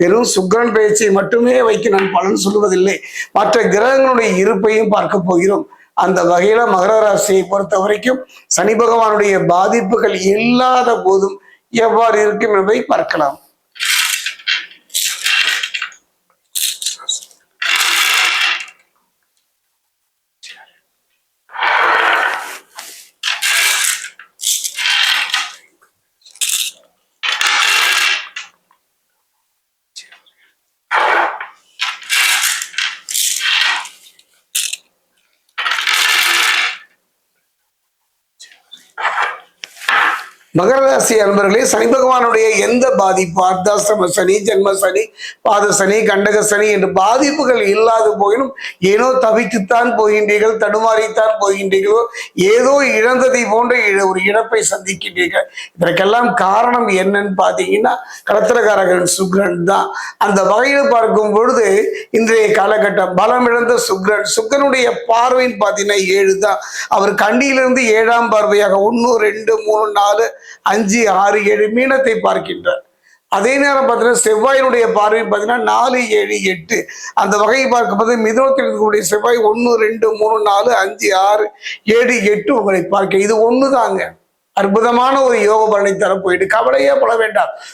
வெறும் சுக்கிரன் பயிற்சியை மட்டுமே வைத்து நான் பலன் சொல்லுவதில்லை, மற்ற கிரகங்களுடைய இருப்பையும் பார்க்க போகிறோம். அந்த வகையில மகர ராசியை பொறுத்த வரைக்கும் சனி பகவானுடைய பாதிப்புகள் இல்லாத போதும் எவ்வாறு இருக்கும் என்பதை பார்க்கலாம். மகர ராசி அன்பர்களே, சனி பகவானுடைய எந்த பாதிப்பு, அர்த்தாசிரம சனி, ஜென்ம சனி, பாத சனி, கண்டக சனி என்று பாதிப்புகள் இல்லாத போயினும் ஏனோ தவித்துத்தான் போகின்றீர்கள், தடுமாறித்தான் போகின்றீர்களோ, ஏதோ இழந்ததை போன்ற ஒரு இழப்பை சந்திக்கின்றீர்கள். இதற்கெல்லாம் காரணம் என்னன்னு பார்த்தீங்கன்னா கடத்திரகாரகன் சுக்கிரன் தான். அந்த வகையில் பார்க்கும் பொழுது இன்றைய காலகட்டம் பலம் இழந்த சுக்கிரனுடைய பார்வைன்னு பார்த்தீங்கன்னா 7 தான். அவர் கண்டியிலிருந்து 7ஆம் பார்வையாக 1 2 3 4 5 6 7 மீனத்தை பார்க்கின்றார். அதே நேரம் பார்த்தீங்கன்னா செவ்வாயினுடைய பார்வை பார்த்தீங்கன்னா 4 7 8. அந்த வகையை பார்க்கும்போது மிதுனத்தில் இருக்கக்கூடிய செவ்வாய் 1 2 3 4 5 6 7 8 உங்களை பார்க்க இது ஒண்ணுதாங்க. அற்புதமான ஒரு யோக பலனை தர போயிட்டு கவலையே பட வேண்டாம்.